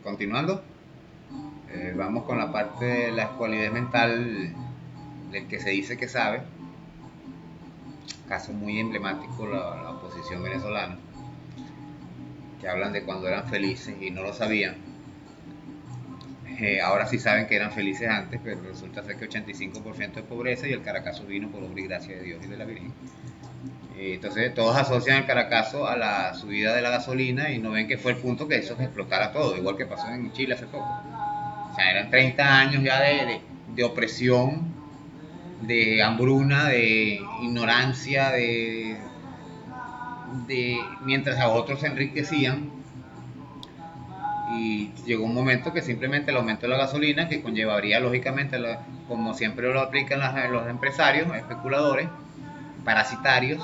Continuando, vamos con la parte de la cualidad mental del que se dice que sabe. Caso muy emblemático, la oposición venezolana, que hablan de cuando eran felices y no lo sabían. Ahora sí saben que eran felices antes, pero resulta ser que 85% de pobreza y el Caracazo vino por obra y gracia de Dios y de la Virgen. Entonces todos asocian el Caracazo a la subida de la gasolina y no ven que fue el punto que hizo que explotara todo, igual que pasó en Chile hace poco. O sea, eran 30 años ya de opresión, de hambruna, de ignorancia, mientras a otros se enriquecían. Y llegó un momento que simplemente el aumento de la gasolina, que conllevaría lógicamente, como siempre lo aplican los empresarios, especuladores, parasitarios,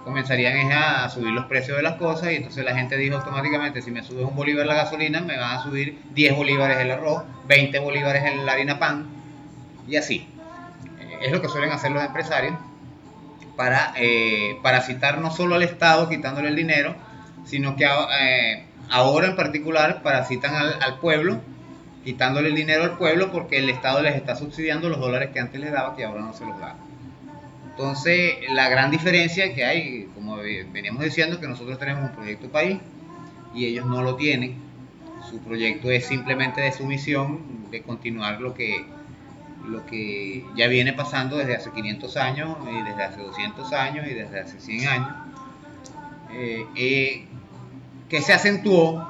comenzarían a subir los precios de las cosas, y entonces la gente dijo automáticamente: si me sube un bolívar la gasolina, me van a subir 10 bolívares el arroz, 20 bolívares en la harina pan, y así. Es lo que suelen hacer los empresarios para parasitar no solo al Estado quitándole el dinero, sino que ahora en particular parasitan al pueblo, quitándole el dinero al pueblo porque el Estado les está subsidiando los dólares que antes les daba, que ahora no se los da. Entonces, la gran diferencia que hay, como veníamos diciendo, que nosotros tenemos un proyecto país y ellos no lo tienen. Su proyecto es simplemente de sumisión, de continuar lo que ya viene pasando desde hace 500 años, y desde hace 200 años, y desde hace 100 años, que se acentuó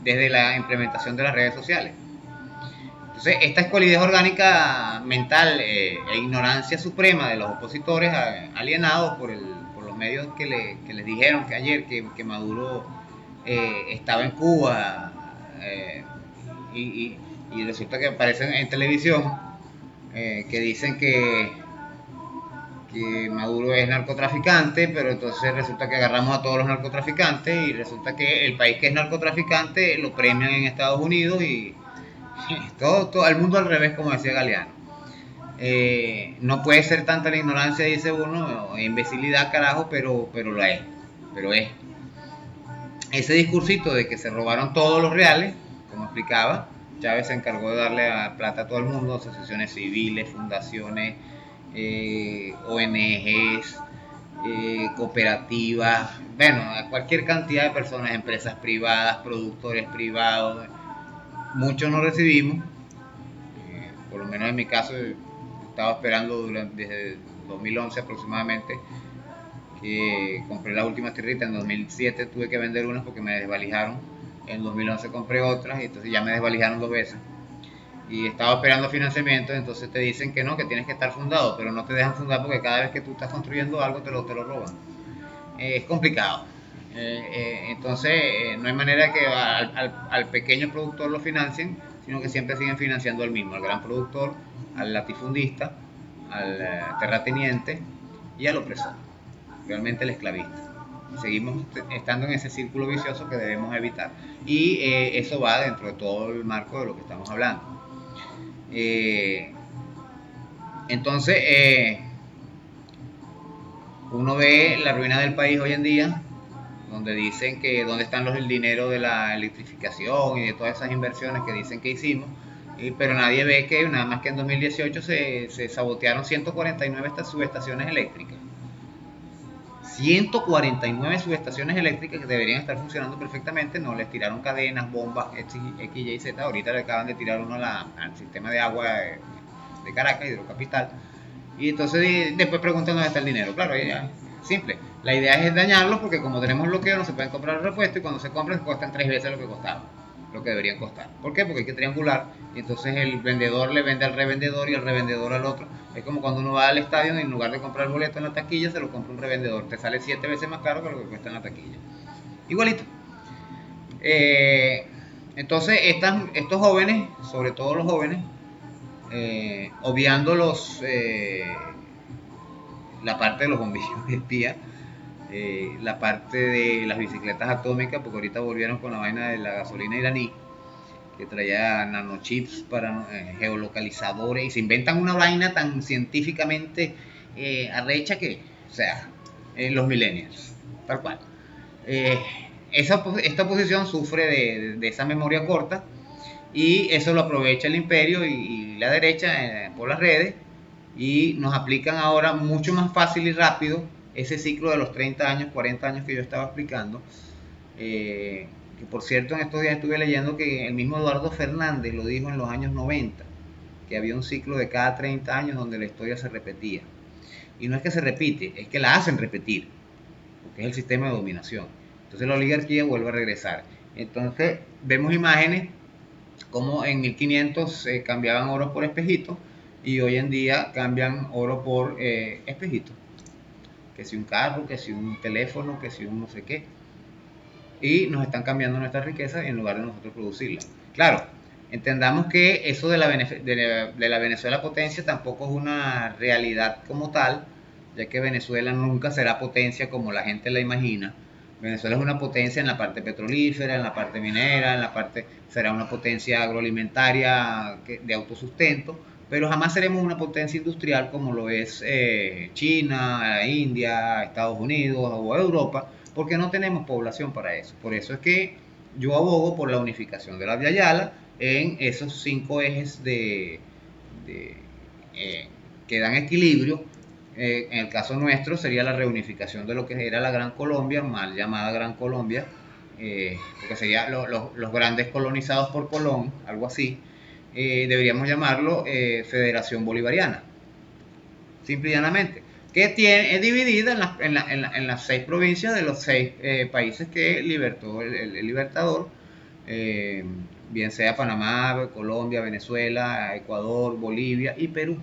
desde la implementación de las redes sociales. Entonces, esta es cualidad orgánica mental e ignorancia suprema de los opositores alienados por los medios que les dijeron que ayer que Maduro estaba en Cuba, y resulta que aparecen en televisión, que dicen que Maduro es narcotraficante, pero entonces resulta que agarramos a todos los narcotraficantes y resulta que el país que es narcotraficante lo premian en Estados Unidos, y todo el mundo al revés, como decía Galeano. No puede ser tanta la ignorancia, dice uno, o imbecilidad, carajo, pero lo es. Pero es. Ese discursito de que se robaron todos los reales, como explicaba, Chávez se encargó de darle plata a todo el mundo, asociaciones civiles, fundaciones, ONGs, cooperativas, bueno, a cualquier cantidad de personas, empresas privadas, productores privados. Muchos no recibimos, por lo menos en mi caso, estaba esperando desde 2011 aproximadamente, que compré las últimas tierritas. En 2007 tuve que vender unas porque me desvalijaron. En 2011 compré otras y entonces ya me desvalijaron 2 veces. Y estaba esperando financiamiento, entonces te dicen que no, que tienes que estar fundado, pero no te dejan fundar porque cada vez que tú estás construyendo algo te lo roban. Es complicado. Entonces, no hay manera que al pequeño productor lo financien, sino que siempre siguen financiando al mismo, al gran productor, al latifundista, al terrateniente y al opresor, realmente el esclavista. Seguimos estando en ese círculo vicioso que debemos evitar. Y eso va dentro de todo el marco de lo que estamos hablando. Eh, entonces, uno ve la ruina del país hoy en día, donde dicen que dónde están el dinero de la electrificación y de todas esas inversiones que dicen que hicimos, pero nadie ve que nada más que en 2018 se sabotearon 149 subestaciones eléctricas. 149 subestaciones eléctricas que deberían estar funcionando perfectamente, no les tiraron cadenas, bombas, X, Y, Z. Ahorita le acaban de tirar uno al sistema de agua de Caracas, Hidrocapital. Y entonces después preguntan dónde está el dinero. Claro, ya, simple. La idea es dañarlos porque como tenemos bloqueo no se pueden comprar los repuestos, y cuando se compran cuestan 3 veces lo que costaban, lo que deberían costar. ¿Por qué? Porque hay que triangular, y entonces el vendedor le vende al revendedor y el revendedor al otro. Es como cuando uno va al estadio y en lugar de comprar el boleto en la taquilla se lo compra un revendedor. Te sale 7 veces más caro que lo que cuesta en la taquilla. Igualito. Eh, entonces estos jóvenes, sobre todo los jóvenes, obviando la parte de los bombillos de espía, la parte de las bicicletas atómicas, porque ahorita volvieron con la vaina de la gasolina iraní, que traía nanochips para geolocalizadores, y se inventan una vaina tan científicamente arrecha que, o sea, los millennials, tal cual. Eh, esta posición sufre de esa memoria corta, y eso lo aprovecha el imperio y la derecha por las redes, y nos aplican ahora mucho más fácil y rápido ese ciclo de los 30 años, 40 años que yo estaba explicando. Que por cierto, en estos días estuve leyendo que el mismo Eduardo Fernández lo dijo en los años 90, que había un ciclo de cada 30 años donde la historia se repetía. Y no es que se repite, es que la hacen repetir, porque es el sistema de dominación. Entonces la oligarquía vuelve a regresar. Entonces vemos imágenes como en 1500 cambiaban oro por espejito, y hoy en día cambian oro por espejito. Que si un carro, que si un teléfono, que si un no sé qué. Y nos están cambiando nuestra riqueza en lugar de nosotros producirla. Claro, entendamos que eso de la Venezuela potencia tampoco es una realidad como tal, ya que Venezuela nunca será potencia como la gente la imagina. Venezuela es una potencia en la parte petrolífera, en la parte minera, será una potencia agroalimentaria de autosustento, pero jamás seremos una potencia industrial como lo es China, India, Estados Unidos o Europa, porque no tenemos población para eso. Por eso es que yo abogo por la unificación de la Via Yala en esos 5 ejes que dan equilibrio. En el caso nuestro sería la reunificación de lo que era la Gran Colombia, mal llamada Gran Colombia, porque serían los grandes colonizados por Colón, algo así. Deberíamos llamarlo Federación Bolivariana, simple y llanamente, que es dividida en las 6 provincias de los 6 países que libertó el libertador, bien sea Panamá, Colombia, Venezuela, Ecuador, Bolivia y Perú.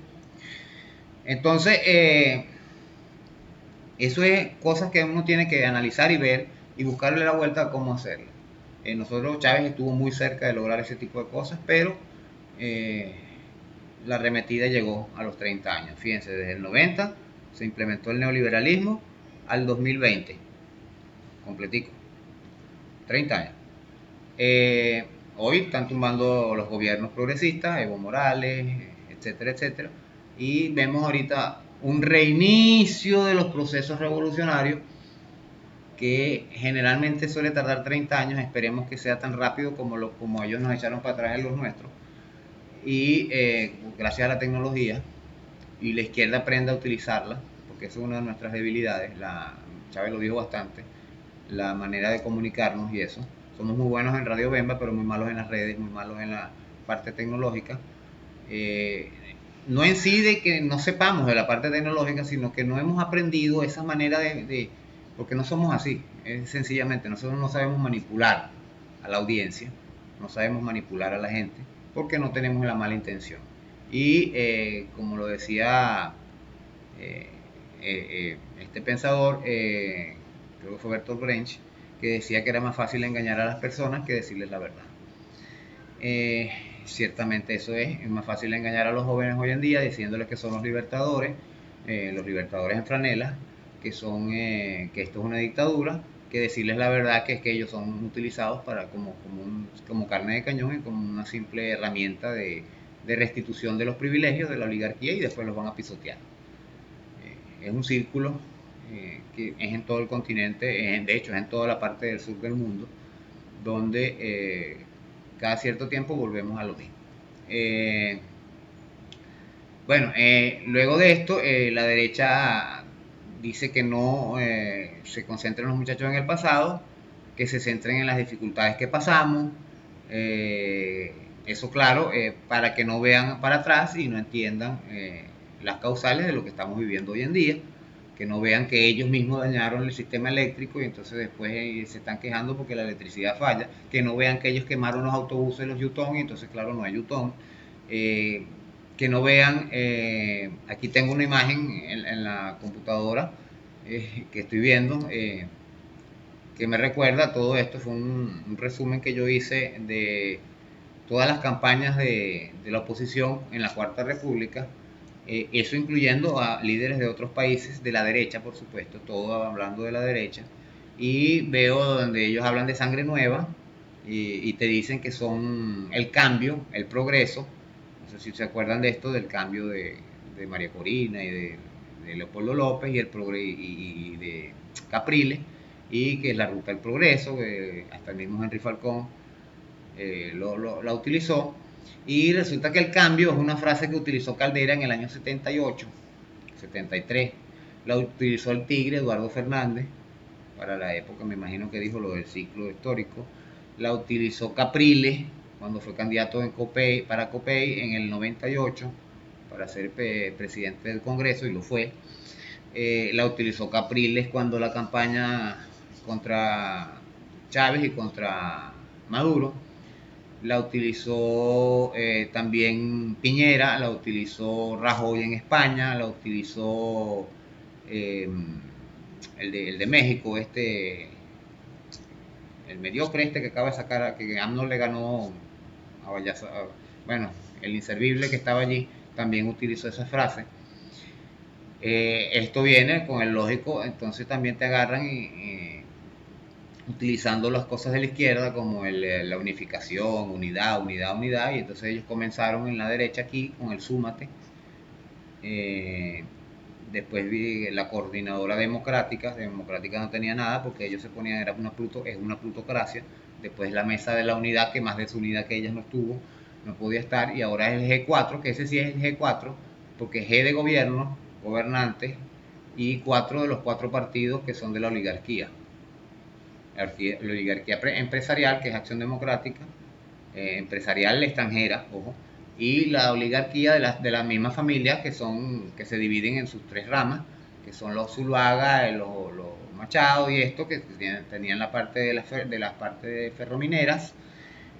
Entonces, eso es cosas que uno tiene que analizar y ver y buscarle la vuelta a cómo hacerlo. Nosotros, Chávez estuvo muy cerca de lograr ese tipo de cosas, pero la arremetida llegó a los 30 años. Fíjense, desde el 90 se implementó el neoliberalismo al 2020, completico, 30 años. Hoy están tumbando los gobiernos progresistas, Evo Morales, etcétera, etcétera, y vemos ahorita un reinicio de los procesos revolucionarios que generalmente suele tardar 30 años. Esperemos que sea tan rápido como ellos nos echaron para atrás en los nuestros, y gracias a la tecnología, y la izquierda aprenda a utilizarla, porque eso es una de nuestras debilidades. Chávez lo dijo bastante, la manera de comunicarnos y eso. Somos muy buenos en Radio Bemba, pero muy malos en las redes, muy malos en la parte tecnológica. No en sí de que no sepamos de la parte tecnológica, sino que no hemos aprendido esa manera porque no somos así. Sencillamente, nosotros no sabemos manipular a la audiencia, no sabemos manipular a la gente, porque no tenemos la mala intención. Y como lo decía este pensador, creo que fue Bertolt Brecht, que decía que era más fácil engañar a las personas que decirles la verdad. Ciertamente eso es más fácil engañar a los jóvenes hoy en día diciéndoles que son los libertadores en franela, que esto es una dictadura, que decirles la verdad, que es que ellos son utilizados como carne de cañón y como una simple herramienta de restitución de los privilegios de la oligarquía, y después los van a pisotear. Es un círculo que es en todo el continente, de hecho es en toda la parte del sur del mundo, donde cada cierto tiempo volvemos a lo mismo. Luego de esto, la derecha dice que no se concentren los muchachos en el pasado, que se centren en las dificultades que pasamos. Eso, claro, para que no vean para atrás y no entiendan las causales de lo que estamos viviendo hoy en día, que no vean que ellos mismos dañaron el sistema eléctrico y entonces después se están quejando porque la electricidad falla, que no vean que ellos quemaron los autobuses, los Yutón, y entonces claro, no hay Yutón. Que no vean, aquí tengo una imagen en la computadora que estoy viendo, que me recuerda todo esto. Fue un resumen que yo hice de todas las campañas de la oposición en la Cuarta República, eso incluyendo a líderes de otros países, de la derecha por supuesto, todo hablando de la derecha, y veo donde ellos hablan de sangre nueva, y te dicen que son el cambio, el progreso. No sé si se acuerdan de esto, del cambio de María Corina y de Leopoldo López y de Capriles, y que es la ruta del progreso, hasta el mismo Henry Falcón la utilizó. Y resulta que el cambio es una frase que utilizó Caldera en el año 78, 73. La utilizó el tigre Eduardo Fernández para la época, me imagino que dijo lo del ciclo histórico. La utilizó Capriles cuando fue candidato para Copey en el 98 para ser presidente del Congreso, y lo fue. La utilizó Capriles cuando la campaña contra Chávez y contra Maduro. La utilizó también Piñera, la utilizó Rajoy en España, la utilizó eh, el de México, el mediocre que acaba de sacar, que AMLO le ganó a Vallaza, bueno, el inservible que estaba allí, también utilizó esa frase. Esto viene con el lógico, entonces también te agarran utilizando las cosas de la izquierda como la unificación, unidad, y entonces ellos comenzaron en la derecha aquí con el súmate. Después vi la coordinadora democrática no tenía nada porque ellos se ponían, es una plutocracia. Después la mesa de la unidad, que más desunida que ellas no estuvo, no podía estar, y ahora es el G4, que ese sí es el G4, porque G de gobierno, gobernantes, y 4 de los 4 partidos que son de la oligarquía. La oligarquía empresarial, que es Acción Democrática, empresarial extranjera, ojo, y la oligarquía de las mismas familias que se dividen en sus 3 ramas, que son los Zuluaga, los Machado y esto, que tenían la parte de las partes ferromineras,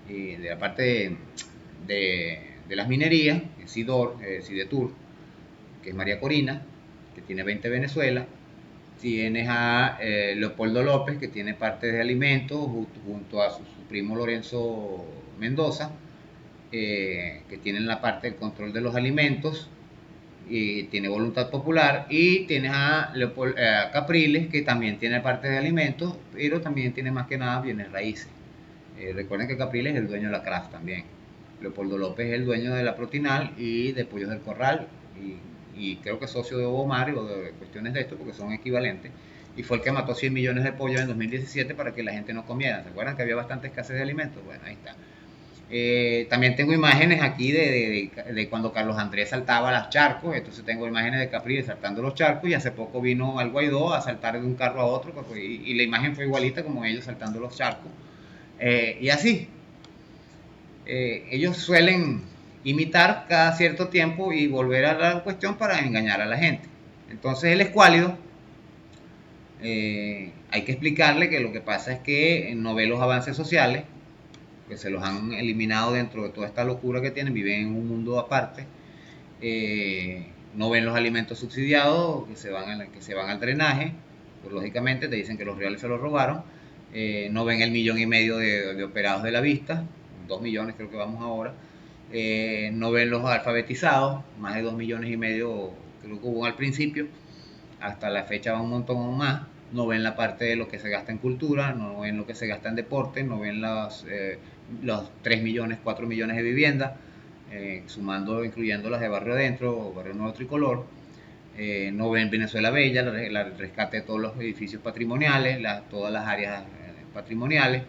y de la parte de las minerías, Sidetur, que es María Corina, que tiene 20 Venezuela. Tienes a Leopoldo López, que tiene parte de alimentos, junto a su primo Lorenzo Mendoza, que tienen la parte del control de los alimentos, y tiene voluntad popular. Y tienes a Capriles, que también tiene parte de alimentos, pero también tiene más que nada bienes raíces. Recuerden que Capriles es el dueño de la Kraft también. Leopoldo López es el dueño de la Protinal y de Pollos del Corral, y creo que es socio de Obomar o de cuestiones de esto, porque son equivalentes. Y fue el que mató 100 millones de pollos en 2017 para que la gente no comiera. ¿Se acuerdan que había bastante escasez de alimentos? Bueno, ahí está. También tengo imágenes aquí de cuando Carlos Andrés saltaba los charcos. Entonces tengo imágenes de Capriles saltando los charcos, y hace poco vino al Guaidó a saltar de un carro a otro, y la imagen fue igualita como ellos saltando los charcos. Y así, ellos suelen imitar cada cierto tiempo y volver a la cuestión para engañar a la gente. Entonces el escuálido, hay que explicarle que lo que pasa es que no ve los avances sociales, que se los han eliminado dentro de toda esta locura que tienen, viven en un mundo aparte. No ven los alimentos subsidiados que se van al drenaje, pues lógicamente te dicen que los reales se los robaron. No ven el 1,5 millones de operados de la vista, 2 millones creo que vamos ahora. No ven los alfabetizados, más de 2,5 millones creo que hubo al principio, hasta la fecha va un montón más. No ven la parte de lo que se gasta en cultura, no ven lo que se gasta en deporte, no ven los 3 millones, 4 millones de viviendas, sumando, incluyendo las de Barrio Adentro o Barrio Nuevo Tricolor. No ven Venezuela Bella, el rescate de todos los edificios patrimoniales, todas las áreas patrimoniales,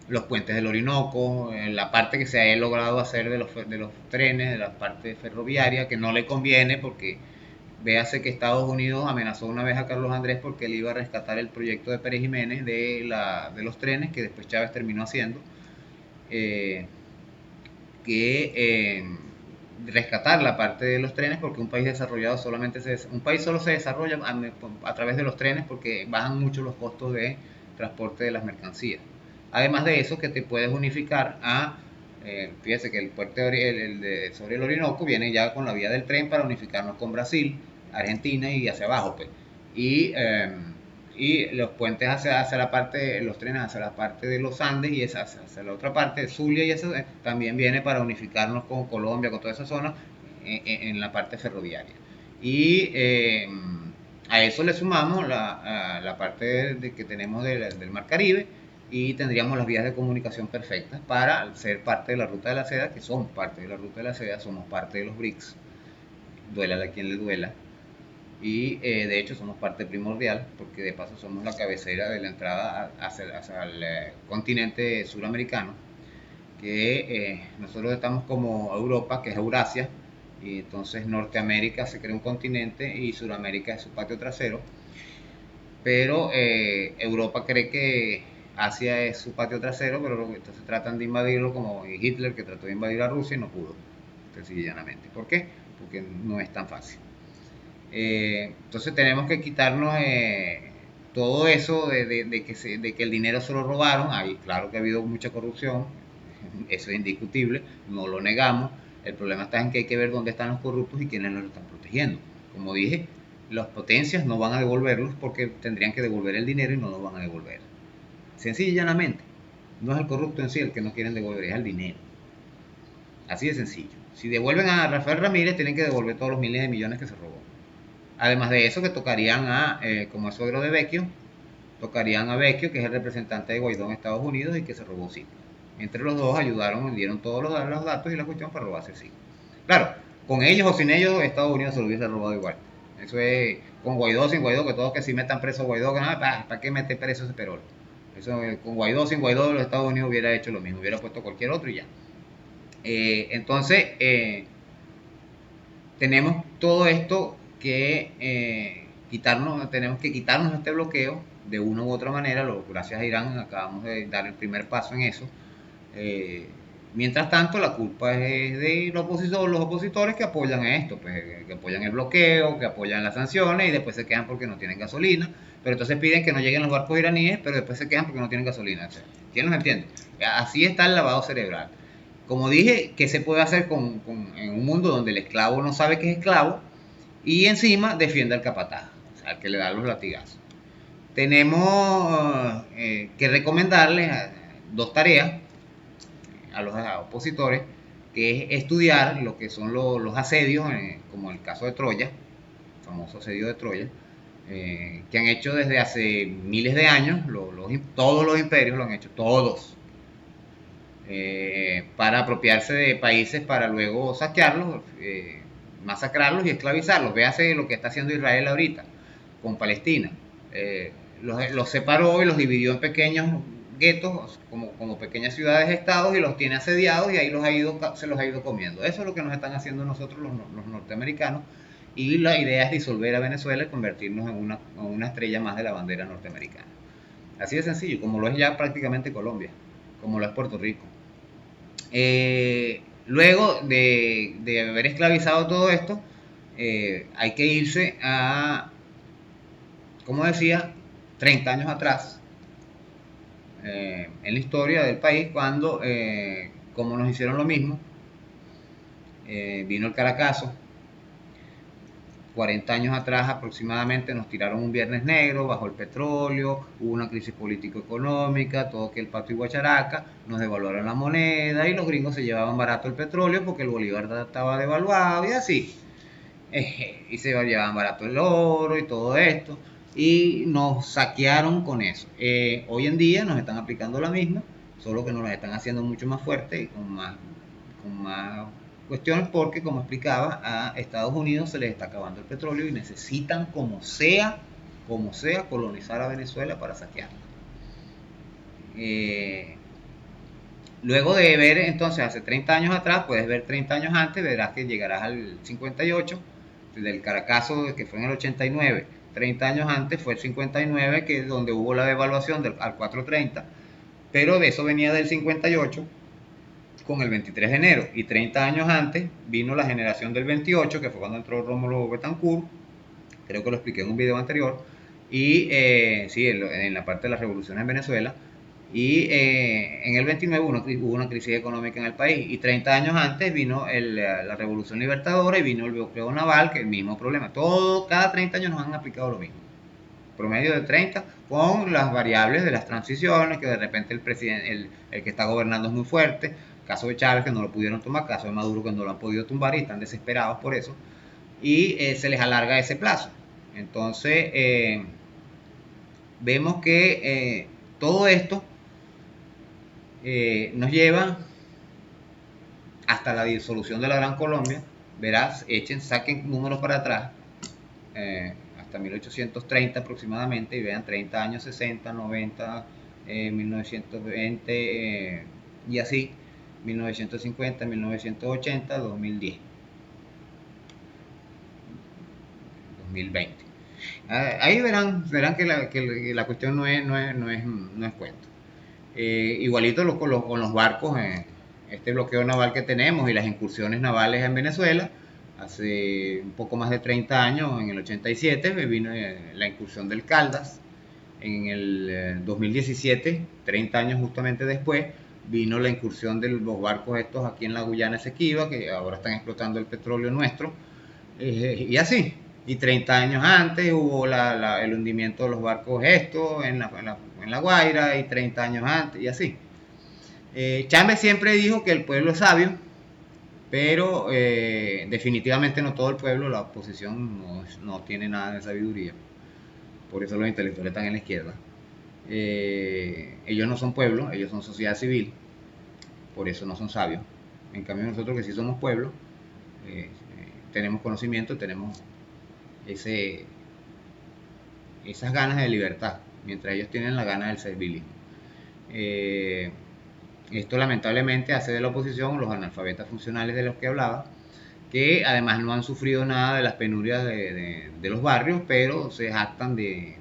los puentes del Orinoco, la parte que se ha logrado hacer de los trenes, de la parte ferroviaria, que no le conviene porque véase que Estados Unidos amenazó una vez a Carlos Andrés porque él iba a rescatar el proyecto de Pérez Jiménez de los trenes, que después Chávez terminó haciendo. Rescatar la parte de los trenes, porque un país desarrollado un país solo se desarrolla a través de los trenes, porque bajan mucho los costos de transporte de las mercancías. Además de eso, que te puedes unificar fíjese que el puerto sobre el Orinoco viene ya con la vía del tren para unificarnos con Brasil, Argentina y hacia abajo, pues. Y los puentes hacia la parte, los trenes hacia la parte de los Andes y hacia la otra parte, Zulia, y eso también viene para unificarnos con Colombia, con toda esa zona, en la parte ferroviaria. Y a eso le sumamos la parte que tenemos del Mar Caribe, y tendríamos las vías de comunicación perfectas para ser parte de la Ruta de la Seda, que son parte de la Ruta de la Seda, somos parte de los BRICS, duela a quien le duela. y de hecho somos parte primordial porque de paso somos la cabecera de la entrada hacia el continente suramericano, que nosotros estamos como Europa, que es Eurasia, y entonces Norteamérica se crea un continente y Suramérica es su patio trasero, pero Europa cree que Asia es su patio trasero, pero entonces tratan de invadirlo como Hitler, que trató de invadir a Rusia y no pudo, sencillamente. ¿Por qué? Porque no es tan fácil. Entonces tenemos que quitarnos todo eso de que el dinero se lo robaron. Ahí claro que ha habido mucha corrupción, eso es indiscutible, no lo negamos. El problema está en que hay que ver dónde están los corruptos y quiénes los están protegiendo. Como dije, las potencias no van a devolverlos porque tendrían que devolver el dinero y no lo van a devolver. Sencilla y llanamente, no es el corrupto en sí el que no quieren devolver, es el dinero. Así de sencillo. Si devuelven a Rafael Ramírez, tienen que devolver todos los miles de millones que se robó. Además de eso, que tocarían como es suegro de Vecchio, tocarían a Vecchio, que es el representante de Guaidó en Estados Unidos y que se robó Citgo. Entre los dos ayudaron, dieron todos los datos y la cuestión para robarse Citgo. Claro, con ellos o sin ellos, Estados Unidos se lo hubiese robado igual. Eso es con Guaidó, sin Guaidó, que todos que si metan preso a Guaidó, que nada, ¿para qué meter preso ese Perol? Eso con Guaidó, sin Guaidó, los Estados Unidos hubiera hecho lo mismo, hubiera puesto cualquier otro y ya. Entonces, tenemos todo esto que tenemos que quitarnos este bloqueo de una u otra manera. Gracias a Irán acabamos de dar el primer paso en eso. Mientras tanto, la culpa es de los opositores que apoyan esto, pues, que apoyan el bloqueo, que apoyan las sanciones y después se quejan porque no tienen gasolina. Pero entonces piden que no lleguen los barcos iraníes, pero después se quejan porque no tienen gasolina. ¿Quién nos entiende? Así está el lavado cerebral. Como dije, ¿qué se puede hacer en un mundo donde el esclavo no sabe que es esclavo y encima defiende al capataz, o sea, al que le da los latigazos? Tenemos que recomendarles dos tareas a los opositores, que es estudiar lo que son los asedios, como el caso de Troya, el famoso asedio de Troya, que han hecho desde hace miles de años. Todos los imperios lo han hecho, todos. Para apropiarse de países para luego saquearlos, masacrarlos y esclavizarlos. Véase lo que está haciendo Israel ahorita con Palestina. Los separó y los dividió en pequeños guetos, como pequeñas ciudades-estados, y los tiene asediados y ahí se los ha ido comiendo. Eso es lo que nos están haciendo nosotros los norteamericanos, y la idea es disolver a Venezuela y convertirnos en una estrella más de la bandera norteamericana. Así de sencillo, como lo es ya prácticamente Colombia, como lo es Puerto Rico. Luego de haber esclavizado todo esto, hay que irse a, como decía, 30 años atrás, en la historia del país, cuando, como nos hicieron lo mismo, vino el Caracazo. 40 años atrás aproximadamente nos tiraron un viernes negro, bajó el petróleo, hubo una crisis político-económica, todo que el pato y guacharaca, nos devaluaron la moneda y los gringos se llevaban barato el petróleo porque el bolívar estaba devaluado y así. Y se llevaban barato el oro y todo esto, y nos saquearon con eso. Hoy en día nos están aplicando la misma, solo que nos la están haciendo mucho más fuerte y con más cuestiones, porque como explicaba, a Estados Unidos se les está acabando el petróleo y necesitan como sea colonizar a Venezuela para saquearla. Luego de ver entonces hace 30 años atrás, puedes ver 30 años antes, verás que llegarás al 58, del Caracazo, que fue en el 89. 30 años antes fue el 59, que es donde hubo la devaluación al 4.30, pero de eso venía del 58 con el 23 de enero, y 30 años antes vino la generación del 28, que fue cuando entró Rómulo Betancourt, creo que lo expliqué en un video anterior, y sí, en la parte de las revoluciones en Venezuela, y en el 29 hubo una crisis económica en el país, y 30 años antes vino la Revolución Libertadora y vino el bloqueo naval, que es el mismo problema. Cada 30 años nos han aplicado lo mismo, promedio de 30, con las variables de las transiciones, que de repente el presidente, el que está gobernando es muy fuerte, caso de Chávez que no lo pudieron tomar, caso de Maduro que no lo han podido tumbar y están desesperados por eso, y se les alarga ese plazo. Entonces vemos que todo esto nos lleva hasta la disolución de la Gran Colombia. Verás, saquen números para atrás, hasta 1830 aproximadamente, y vean 30 años, 60, 90, 1920 y así, 1950, 1980, 2010, 2020. Ahí verán que la cuestión no es cuento. Igualito con los barcos, este bloqueo naval que tenemos y las incursiones navales en Venezuela. Hace un poco más de 30 años, en el 87, me vino la incursión del Caldas. En el 2017, 30 años justamente después, vino la incursión de los barcos estos aquí en la Guyana Esequiba, que ahora están explotando el petróleo nuestro. Y así. Y 30 años antes hubo el hundimiento de los barcos estos en la Guaira, y 30 años antes, y así. Chávez siempre dijo que el pueblo es sabio, pero definitivamente no todo el pueblo, la oposición no tiene nada de sabiduría. Por eso los intelectuales están en la izquierda. Ellos no son pueblo, ellos son sociedad civil, por eso no son sabios. En cambio nosotros, que sí somos pueblo, tenemos conocimiento, tenemos esas ganas de libertad, mientras ellos tienen la gana del servilismo. Esto lamentablemente hace de la oposición los analfabetas funcionales de los que hablaba, que además no han sufrido nada de las penurias de los barrios, pero se jactan de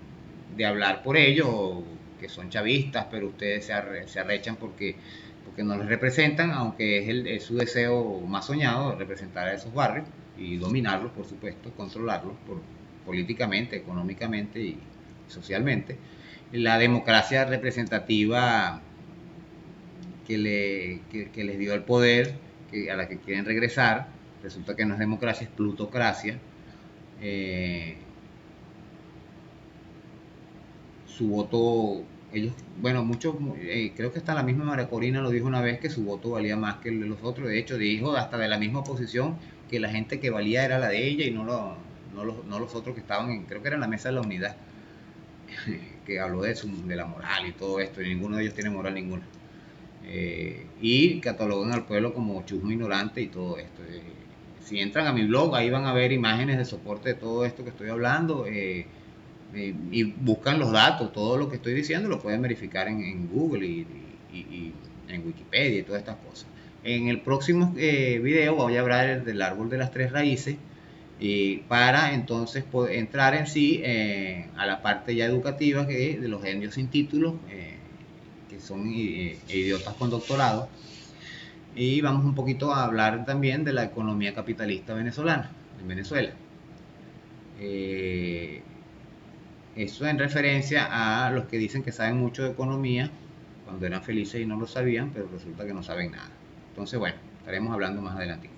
hablar por ellos, o que son chavistas, pero ustedes se arrechan porque no les representan, aunque es su deseo más soñado de representar a esos barrios y dominarlos, por supuesto, controlarlos políticamente, económicamente y socialmente. La democracia representativa que les dio el poder, a la que quieren regresar, resulta que no es democracia, es plutocracia. Su voto, ellos, bueno, muchos, creo que hasta la misma María Corina lo dijo una vez, que su voto valía más que el de los otros. De hecho, dijo hasta de la misma oposición que la gente que valía era la de ella, y no los otros que estaban creo que era en la mesa de la unidad, que habló de la moral y todo esto, y ninguno de ellos tiene moral ninguna. Y catalogan al pueblo como chusmo ignorante y todo esto. Si entran a mi blog, ahí van a ver imágenes de soporte de todo esto que estoy hablando, y buscan los datos. Todo lo que estoy diciendo lo pueden verificar en Google y en Wikipedia y todas estas cosas. En el próximo video voy a hablar del árbol de las tres raíces, para entonces poder entrar en sí a la parte ya educativa, de los genios sin títulos, que son idiotas con doctorado. Y vamos un poquito a hablar también de la economía capitalista venezolana, en Venezuela. Eso en referencia a los que dicen que saben mucho de economía, cuando eran felices y no lo sabían, pero resulta que no saben nada. Entonces, bueno, estaremos hablando más adelante.